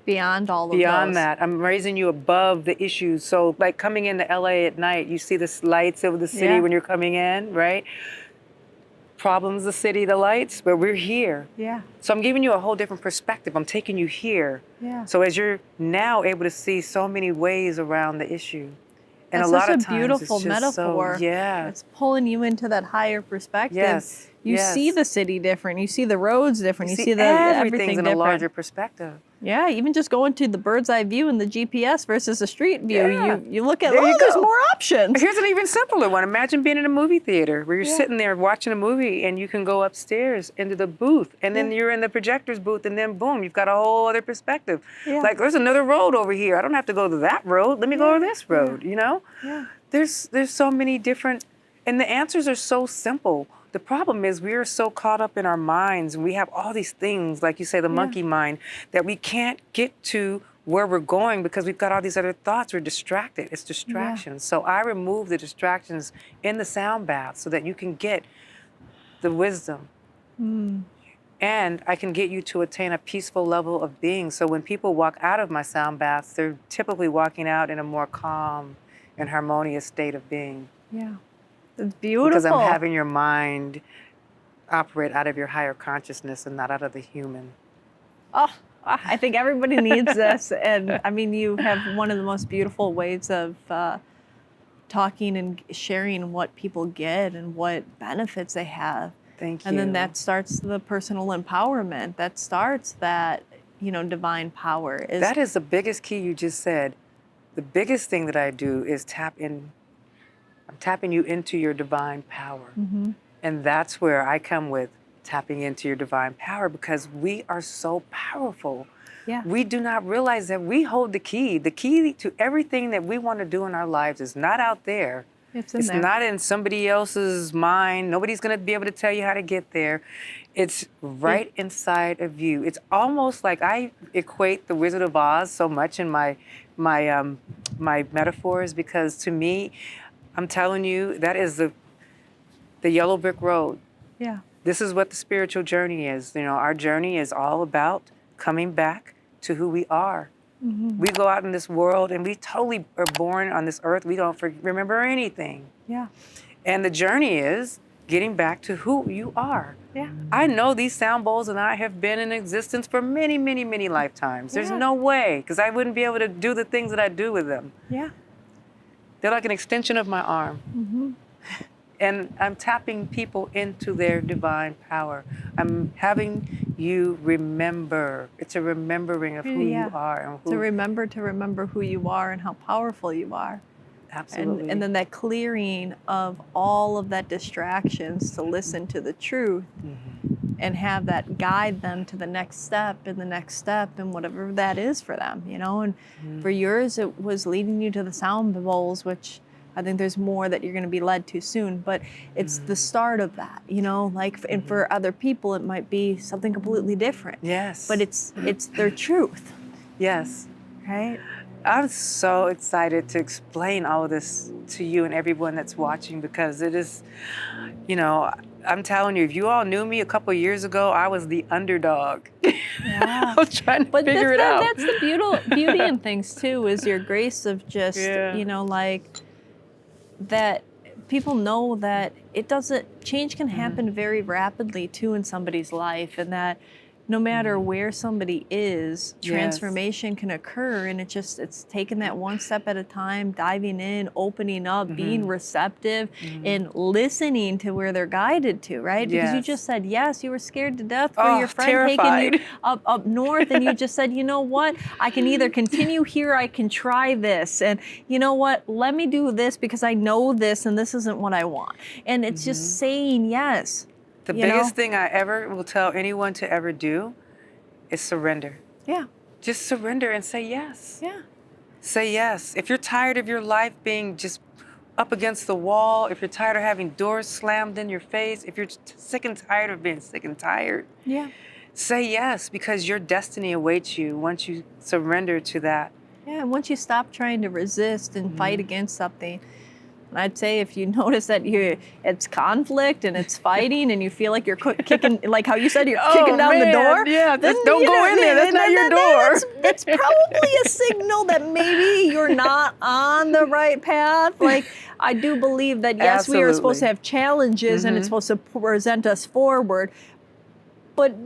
Beyond all of those. Beyond that, I'm raising you above the issues. So like coming into LA at night, you see the lights of the city when you're coming in, right? Problems, the city, the lights, but we're here. Yeah. So I'm giving you a whole different perspective. I'm taking you here. Yeah. So as you're now able to see so many ways around the issue, And That's a lot such of a times beautiful it's just metaphor. So, yeah. It's pulling you into that higher perspective. Yes. You yes. see the city different. You see the roads different. You see the everything's everything in different. a larger perspective. Yeah, even just going to the bird's eye view and the GPS versus the street view, Yeah. you look at, There you there's go. more options. Here's an even simpler one. Imagine being in a movie theater where you're Yeah. sitting there watching a movie and you can go upstairs into the booth and then Yeah. you're in the projector's booth and then boom, you've got a whole other perspective. Yeah. Like there's another road over here. I don't have to go to that road. Let me go to this road, you know? Yeah. There's so many different, and the answers are so simple. The problem is we are so caught up in our minds and we have all these things, like you say, the monkey mind, that we can't get to where we're going because we've got all these other thoughts. We're distracted. It's distractions. So I remove the distractions in the sound bath so that you can get the wisdom. And I can get you to attain a peaceful level of being. So when people walk out of my sound baths, they're typically walking out in a more calm and harmonious state of being. Yeah. It's beautiful. Because I'm having your mind operate out of your higher consciousness and not out of the human. Oh, I think everybody needs this. And I mean, you have one of the most beautiful ways of talking and sharing what people get and what benefits they have. Thank you. And then that starts the personal empowerment. That starts that, divine power. That is the biggest key you just said. The biggest thing that I do is I'm tapping you into your divine power. And that's where I come with tapping into your divine power because we are so powerful. Yeah. We do not realize that we hold the key. The key to everything that we want to do in our lives is not out there. It's there. Not in somebody else's mind. Nobody's going to be able to tell you how to get there. It's right inside of you. It's almost like I equate the Wizard of Oz so much in my metaphors because to me, I'm telling you, that is the yellow brick road. Yeah. This is what the spiritual journey is. Our journey is all about coming back to who we are. We go out in this world and we totally are born on this earth. We don't remember anything. Yeah. And the journey is getting back to who you are. Yeah. I know these sound bowls and I have been in existence for many, many, many lifetimes. There's no way, because I wouldn't be able to do the things that I do with them. Yeah. They're like an extension of my arm. And I'm tapping people into their divine power. I'm having you remember. It's a remembering of who you are. And who to remember who you are and how powerful you are. Absolutely. And then that clearing of all of that distractions to listen to the truth and have that guide them to the next step and whatever that is for them, And for yours, it was leading you to the sound bowls, which I think there's more that you're going to be led to soon, but it's the start of that, and for other people, it might be something completely different. Yes. But it's their truth. Yes. Right? I'm so excited to explain all of this to you and everyone that's watching because it is, I'm telling you, if you all knew me a couple of years ago, I was the underdog. Yeah. I was trying to figure it out. That's the beauty in things too, is your grace of just, that people know that change can happen very rapidly too in somebody's life, and that no matter where somebody is, transformation can occur, and it's taking that one step at a time, diving in, opening up, being receptive, and listening to where they're guided to, right? Because you just said, yes, you were scared to death for your friend taking you up north, and you just said, you know what, I can either continue here, I can try this, and you know what, let me do this because I know this, and this isn't what I want. And it's just saying yes. The biggest thing I ever will tell anyone to ever do is surrender. Yeah. Just surrender and say yes. Yeah. Say yes. If you're tired of your life being just up against the wall, if you're tired of having doors slammed in your face, if you're sick and tired of being sick and tired, say yes, because your destiny awaits you once you surrender to that. Yeah, and once you stop trying to resist and fight against something, I'd say if you notice that it's conflict and it's fighting and you feel like you're kicking, like how you said, you're kicking down the door. Yeah, then don't go in there. That's not your door. That's probably a signal that maybe you're not on the right path. Like, I do believe that, yes, we are supposed to have challenges and it's supposed to present us forward. But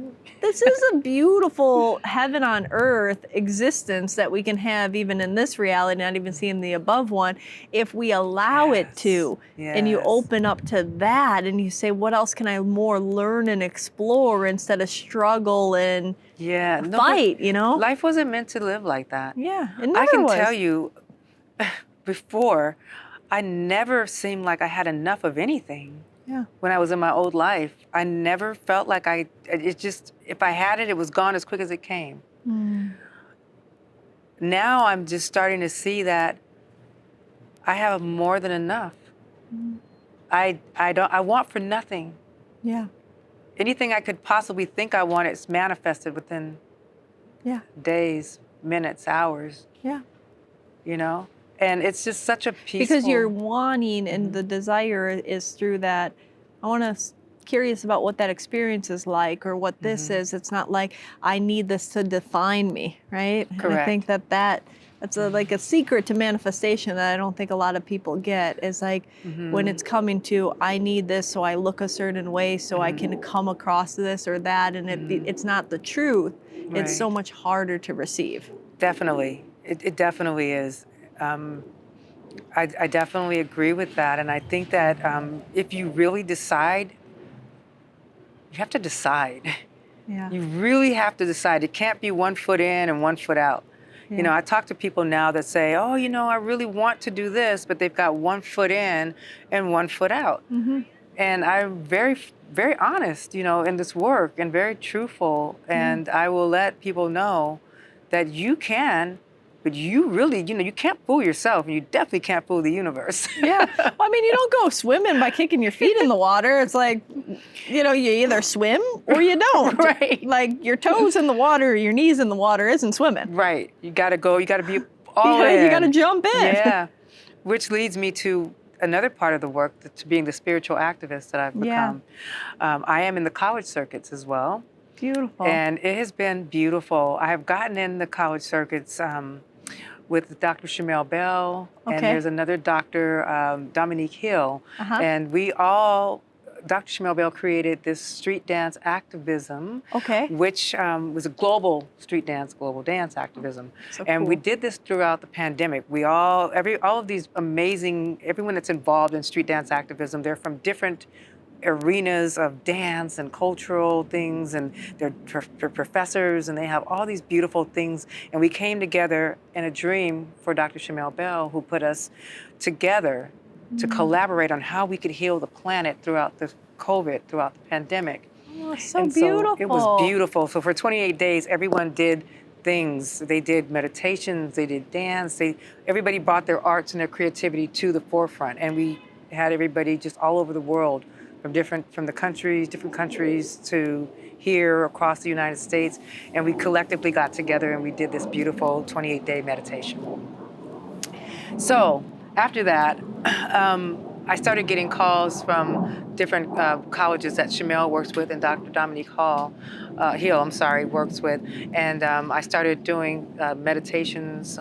this is a beautiful heaven on earth existence that we can have even in this reality, not even seeing the above one, if we allow it to. And you Yes. open up to that and you say, what else can I more learn and explore instead of struggle and fight, you know? Life wasn't meant to live like that. Yeah, it never I can was. tell you, before, I never seemed like I had enough of anything. Yeah. When I was in my old life, I never felt like if I had it, it was gone as quick as it came. Now I'm just starting to see that I have more than enough. I want for nothing. Yeah. Anything I could possibly think I want, it's manifested within days, minutes, hours. Yeah. You know? And it's just such a peaceful... Because you're wanting and the desire is through that. I want to curious about what that experience is like or what this is. It's not like I need this to define me, right? Correct. And I think that's like a secret to manifestation that I don't think a lot of people get is like when it's coming to I need this so I look a certain way so I can come across this or that and it's not the truth. Right. It's so much harder to receive. Definitely. It definitely is. I definitely agree with that. And I think that if you really decide, you have to decide. Yeah. You really have to decide. It can't be 1 foot in and 1 foot out. Yeah. You know, I talk to people now that say, oh, you know, I really want to do this, but they've got 1 foot in and 1 foot out. And I'm very, very honest, you know, in this work and very truthful. And I will let people know that you can, but you really, you know, you can't fool yourself and you definitely can't fool the universe. Yeah. Well, I mean, you don't go swimming by kicking your feet in the water. It's like, you know, you either swim or you don't. Right. Like your toes in the water, your knees in the water isn't swimming. Right. You got to go. You got to be all in. You got to jump in. Yeah. Which leads me to another part of the work, to being the spiritual activist that I've become. I am in the college circuits as well. Beautiful. And it has been beautiful. I have gotten in the college circuits with Dr. Shamel Bell, and there's another Dr. Dominique Hill. And we all, Dr. Shamel Bell created this street dance activism, which was a global dance activism. So and cool. we did this throughout the pandemic. We all of these amazing, everyone that's involved in street dance activism, they're from different arenas of dance and cultural things, and they're professors, and they have all these beautiful things. And we came together in a dream for Dr. Shamel Bell, who put us together to collaborate on how we could heal the planet throughout the COVID, throughout the pandemic. Oh, so and beautiful. So it was beautiful. So for 28 days, everyone did things. They did meditations, they did dance, everybody brought their arts and their creativity to the forefront. And we had everybody just all over the world, from the countries, different countries to here across the United States, and we collectively got together and we did this beautiful 28-day meditation. So after that, I started getting calls from different colleges that Shamel works with and Dr. Dominique Hill works with, and I started doing meditations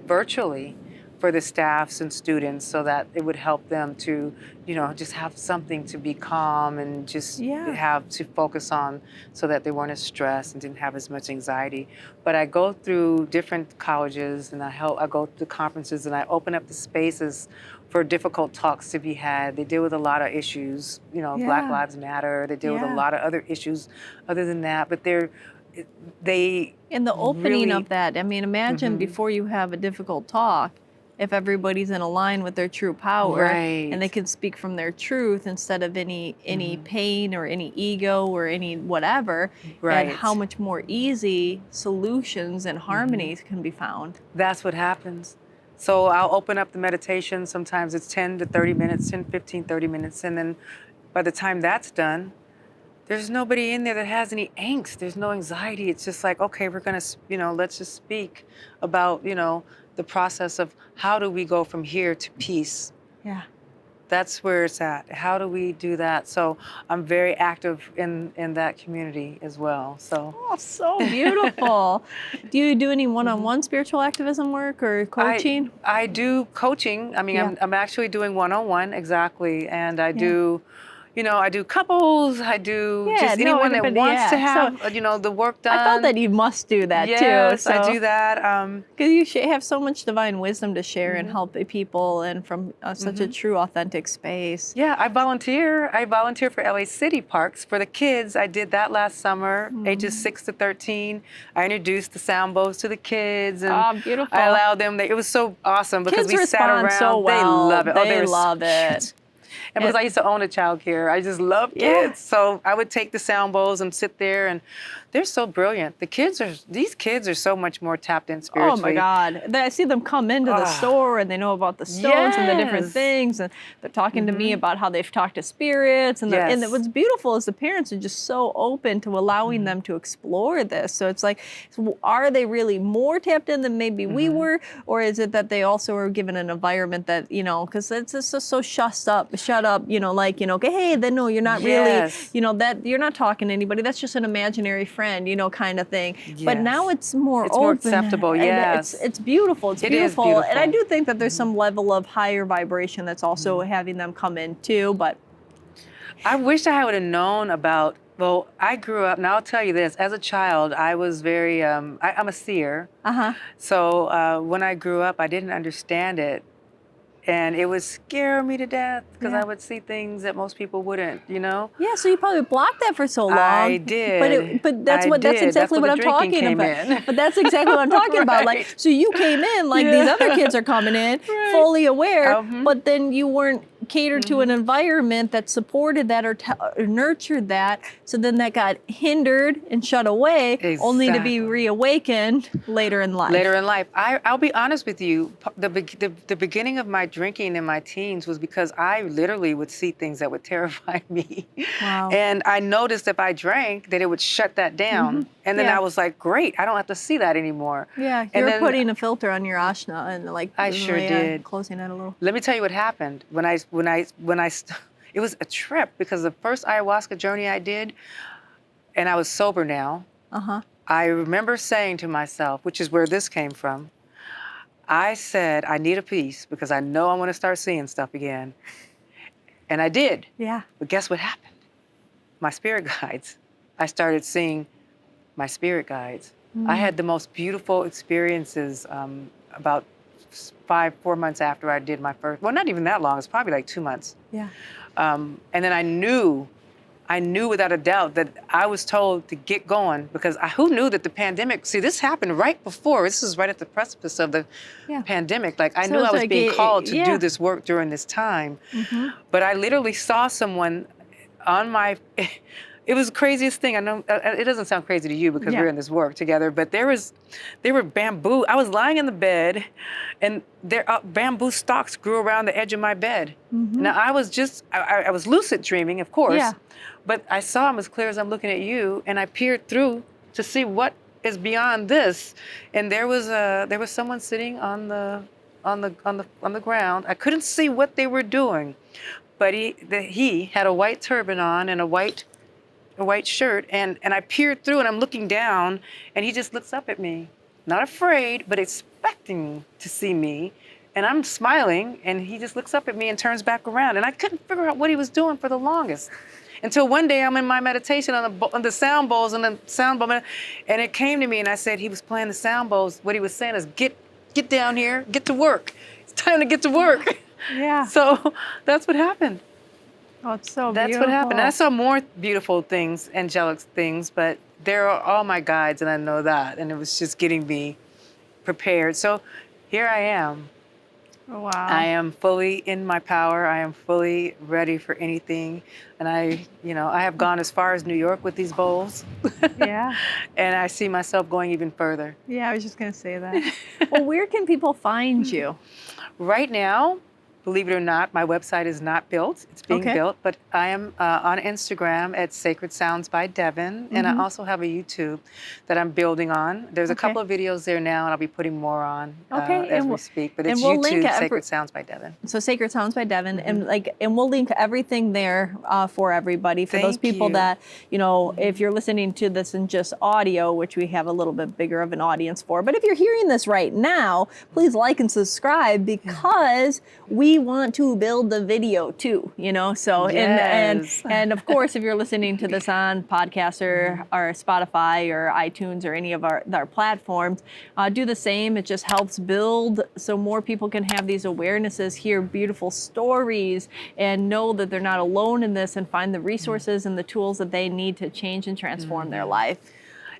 virtually for the staffs and students so that it would help them to, you know, just have something to be calm and just have to focus on so that they weren't as stressed and didn't have as much anxiety. But I go through different colleges and I go to conferences and I open up the spaces for difficult talks to be had. They deal with a lot of issues, you know, Black Lives Matter. They deal with a lot of other issues other than that, but they in the opening really, of that, I mean, imagine before you have a difficult talk, if everybody's in line with their true power and they can speak from their truth instead of any pain or any ego or any whatever, and how much more easy solutions and harmonies can be found. That's what happens. So I'll open up the meditation. Sometimes it's 10 to 30 minutes, 10, 15, 30 minutes. And then by the time that's done, there's nobody in there that has any angst. There's no anxiety. It's just like, okay, we're going to, you know, let's just speak about, you know, the process of how do we go from here to peace. Yeah. That's where it's at. How do we do that? So I'm very active in that community as well. So. Oh, so beautiful. Do you do any one-on-one spiritual activism work or coaching? I do coaching. I mean, I'm actually doing one-on-one, exactly. And I do, I do couples, I do Yeah, just no, anyone that everybody, wants to yeah. have, So the work done. I felt that you must do that too. Yes, So. I do that. Because you have so much divine wisdom to share and help people, and from such a true, authentic space. Yeah, I volunteer. I volunteer for LA City Parks for the kids. I did that last summer, ages 6 to 13. I introduced the sound bowls to the kids, and Beautiful. I allowed them. It was so awesome because Kids we sat respond around. so well. They love it. They were love so it. cute. And because I used to own a child care, I just love kids. So I would take the sound bowls and sit there, and they're so brilliant. These kids are so much more tapped in spiritually. Oh my God. I see them come into the store and they know about the stones and the different things. And they're talking to me about how they've talked to spirits. And, and what's beautiful is the parents are just so open to allowing them to explore this. So it's like, are they really more tapped in than maybe we were? Or is it that they also are given an environment that, because it's just so shut up, okay, hey, then no, you're not really, that you're not talking to anybody. That's just an imaginary friend, kind of thing. But now it's more open. More acceptable, It's beautiful. It's beautiful. Is beautiful. And I do think that there's some level of higher vibration that's also having them come in too. But I wish I would have known about, well, I grew up, and I'll tell you this, as a child, I was very, I'm a seer. So when I grew up, I didn't understand it. And it would scare me to death because I would see things that most people wouldn't, Yeah, so you probably blocked that for so long. I did. But that's exactly what I'm talking about. But that's exactly what I'm talking about. Like, so you came in like these other kids are coming in, fully aware, but then you weren't catered to an environment that supported that or nurtured that. So then that got hindered and shut away, only to be reawakened later in life. Later in life. I'll be honest with you. The beginning of my drinking in my teens was because I literally would see things that would terrify me. Wow. And I noticed if I drank that it would shut that down. And then I was like, great, I don't have to see that anymore. Yeah, you're putting a filter on your ashna and like I sure did. Closing it a little. Let me tell you what happened when I it was a trip because the first ayahuasca journey I did, and I was sober now. I remember saying to myself, which is where this came from, I said, I need a piece because I know I'm going to start seeing stuff again. And I did. Yeah. But guess what happened? My spirit guides. I started seeing my spirit guides. I had the most beautiful experiences about 4 months after I did my first, well, not even that long, it's probably like 2 months. Yeah. And then I knew without a doubt that I was told to get going because who knew that the pandemic, see, this happened right before, this is right at the precipice of the pandemic. Like I knew I was being called to do this work during this time. But I literally saw someone on my, it was the craziest thing. I know it doesn't sound crazy to you because we're in this work together, but there were bamboo. I was lying in the bed and bamboo stalks grew around the edge of my bed. Now I was lucid dreaming, of course, but I saw them as clear as I'm looking at you, and I peered through to see what is beyond this. And there was someone sitting on the ground. I couldn't see what they were doing, but he had a white turban on and a white shirt, and I peered through and I'm looking down and he just looks up at me, not afraid, but expecting to see me. And I'm smiling and he just looks up at me and turns back around. And I couldn't figure out what he was doing for the longest. Until one day I'm in my meditation on the sound bowls and the sound bowl, and it came to me and I said, he was playing the sound bowls. What he was saying is, get down here, get to work. It's time to get to work. Yeah. So that's what happened. Oh, it's so beautiful. That's what happened. And I saw more beautiful things, angelic things, but they're all my guides, and I know that. And it was just getting me prepared. So here I am. Oh, wow. I am fully in my power. I am fully ready for anything. And I have gone as far as New York with these bowls. Yeah. And I see myself going even further. Yeah, I was just going to say that. Well, where can people find you? Right now, believe it or not, my website is not built. It's being built, but I am on Instagram at Sacred Sounds by Devon, and I also have a YouTube that I'm building on. There's a couple of videos there now, and I'll be putting more on as we speak. But it's YouTube, Sacred Sounds by Devon. So Sacred Sounds by Devon, and we'll link everything there for everybody. For those people that, if you're listening to this in just audio, which we have a little bit bigger of an audience for, but if you're hearing this right now, please like and subscribe because we we want to build the video too, you know? So, Yes. and of course, if you're listening to this on podcast or Spotify or iTunes or any of our platforms, do the same. It just helps build so more people can have these awarenesses, hear beautiful stories, and know that they're not alone in this, and find the resources and the tools that they need to change and transform their life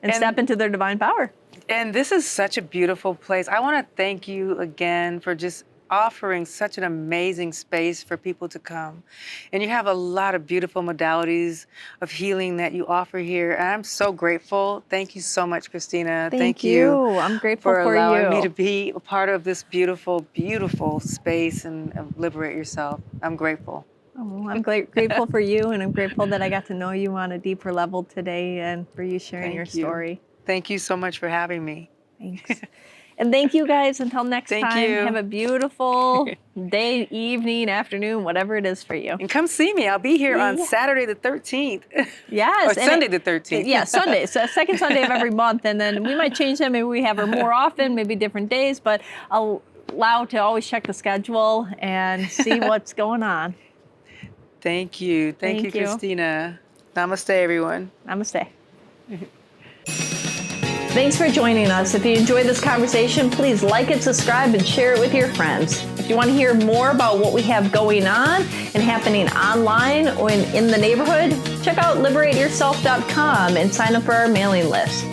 and step into their divine power. And this is such a beautiful place. I want to thank you again for just offering such an amazing space for people to come. And you have a lot of beautiful modalities of healing that you offer here. And I'm so grateful. Thank you so much, Cristina. Thank you. I'm grateful for allowing you. me to be a part of this beautiful, beautiful space and liberate yourself. I'm grateful. Oh, I'm grateful for you, and I'm grateful that I got to know you on a deeper level today, and for you sharing your story. Thank you so much for having me. Thanks. And thank you guys. Until next Thank time, you. have a beautiful day, evening, afternoon, whatever it is for you. And come see me. I'll be here on Saturday the 13th. Yes. Or Sunday the 13th. Yeah, Sunday. So second Sunday of every month. And then we might change them. Maybe we have her more often, maybe different days. But I'll allow to always check the schedule and see what's going on. Thank you. Thank you, Cristina. Namaste, everyone. Namaste. Thanks for joining us. If you enjoyed this conversation, please like it, subscribe, and share it with your friends. If you want to hear more about what we have going on and happening online or in the neighborhood, check out liberateyourself.com and sign up for our mailing list.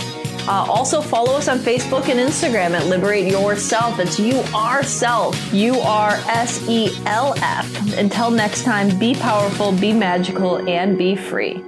Also, follow us on Facebook and Instagram at Liberate Yourself. It's You Are Self, URSELF. Until next time, be powerful, be magical, and be free.